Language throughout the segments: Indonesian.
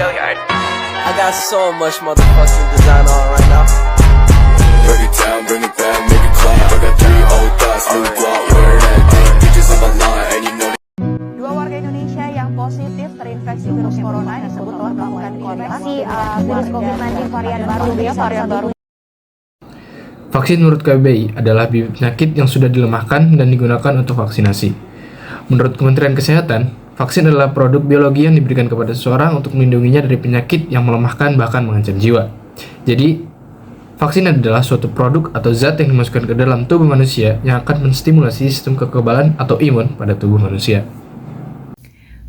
I got so much motherfucking design on right now. Break it down, bring it back, make it clap. I got 3 old thoughts, new block, where that thing. Bitches on my line, and you know. Dua warga Indonesia yang positif terinfeksi virus corona disebut telah melakukan koordinasi virus COVID-19 varian baru. Vaksin menurut KBBI adalah bibit penyakit yang sudah dilemahkan dan digunakan untuk vaksinasi. Menurut Kementerian Kesehatan, vaksin adalah produk biologi yang diberikan kepada seseorang untuk melindunginya dari penyakit yang melemahkan bahkan mengancam jiwa. Jadi, vaksin adalah suatu produk atau zat yang dimasukkan ke dalam tubuh manusia yang akan menstimulasi sistem kekebalan atau imun pada tubuh manusia.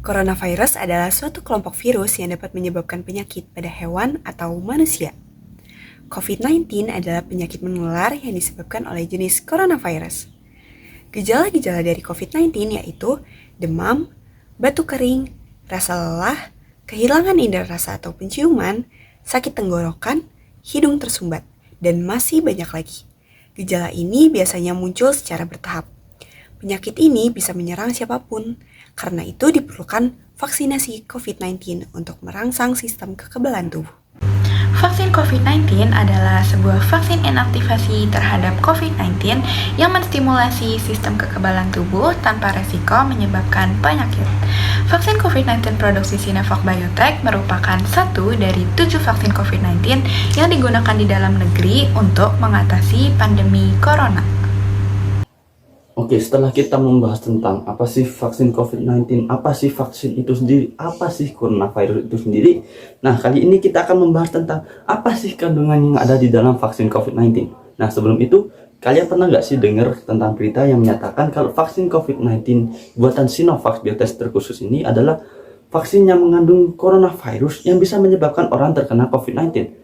Coronavirus adalah suatu kelompok virus yang dapat menyebabkan penyakit pada hewan atau manusia. COVID-19 adalah penyakit menular yang disebabkan oleh jenis coronavirus. Gejala-gejala dari COVID-19 yaitu demam, batuk kering, rasa lelah, kehilangan indera rasa atau penciuman, sakit tenggorokan, hidung tersumbat, dan masih banyak lagi. Gejala ini biasanya muncul secara bertahap. Penyakit ini bisa menyerang siapapun, karena itu diperlukan vaksinasi COVID-19 untuk merangsang sistem kekebalan tubuh. Vaksin COVID-19 adalah sebuah vaksin inaktivasi terhadap COVID-19 yang menstimulasi sistem kekebalan tubuh tanpa resiko menyebabkan penyakit. Vaksin COVID-19 produksi Sinovac Biotech merupakan satu dari 7 vaksin COVID-19 yang digunakan di dalam negeri untuk mengatasi pandemi corona. Oke, setelah kita membahas tentang apa sih vaksin COVID-19, apa sih vaksin itu sendiri, apa sih coronavirus itu sendiri. Nah, kali ini kita akan membahas tentang apa sih kandungan yang ada di dalam vaksin COVID-19. Nah, sebelum itu, kalian pernah nggak sih dengar tentang berita yang menyatakan kalau vaksin COVID-19 buatan Sinovac Biotech terkhusus ini adalah vaksin yang mengandung coronavirus yang bisa menyebabkan orang terkena COVID-19.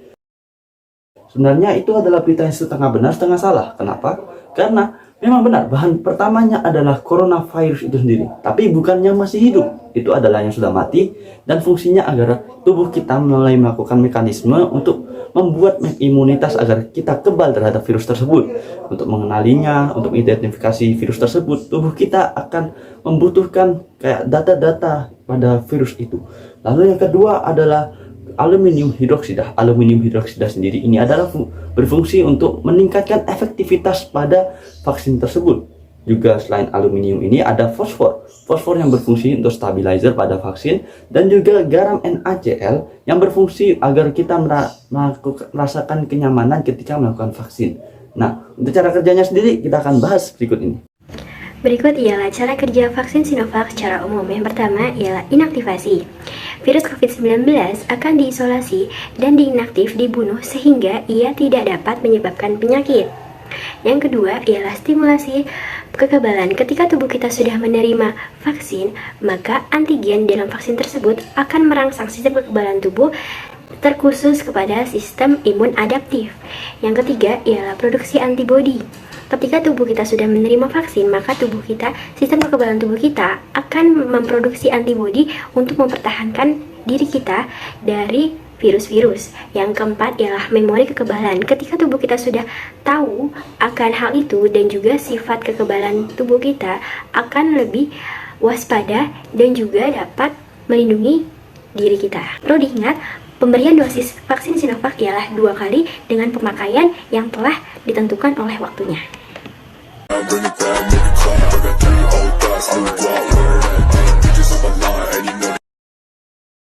Sebenarnya itu adalah berita yang setengah benar, setengah salah. Kenapa? Karena memang benar, bahan pertamanya adalah coronavirus itu sendiri. Tapi bukan yang masih hidup, itu adalah yang sudah mati. Dan fungsinya agar tubuh kita mulai melakukan mekanisme untuk membuat imunitas agar kita kebal terhadap virus tersebut. Untuk mengenalinya, untuk identifikasi virus tersebut, tubuh kita akan membutuhkan kayak data-data pada virus itu. Lalu yang kedua adalah aluminium hidroksida. Aluminium hidroksida sendiri ini adalah berfungsi untuk meningkatkan efektivitas pada vaksin tersebut. Juga selain aluminium ini ada fosfor. Fosfor yang berfungsi untuk stabilizer pada vaksin, dan juga garam NaCl yang berfungsi agar kita merasakan kenyamanan ketika melakukan vaksin. Nah, untuk cara kerjanya sendiri kita akan bahas berikut ini. Berikut ialah cara kerja vaksin Sinovac secara umum. Yang pertama ialah inaktivasi. Virus COVID-19 akan diisolasi dan diinaktif dibunuh sehingga ia tidak dapat menyebabkan penyakit. Yang kedua ialah stimulasi kekebalan. Ketika tubuh kita sudah menerima vaksin, maka antigen dalam vaksin tersebut akan merangsang sistem kekebalan tubuh terkhusus kepada sistem imun adaptif. Yang ketiga ialah produksi antibodi. Ketika tubuh kita sudah menerima vaksin, maka sistem kekebalan tubuh kita akan memproduksi antibodi untuk mempertahankan diri kita dari virus-virus. Yang keempat ialah memori kekebalan. Ketika tubuh kita sudah tahu akan hal itu dan juga sifat kekebalan tubuh kita akan lebih waspada dan juga dapat melindungi diri kita. Perlu diingat, pemberian dosis vaksin Sinovac ialah 2 kali dengan pemakaian yang telah ditentukan oleh waktunya. Bring it back, make it clap. I got 3 old thoughts, new block.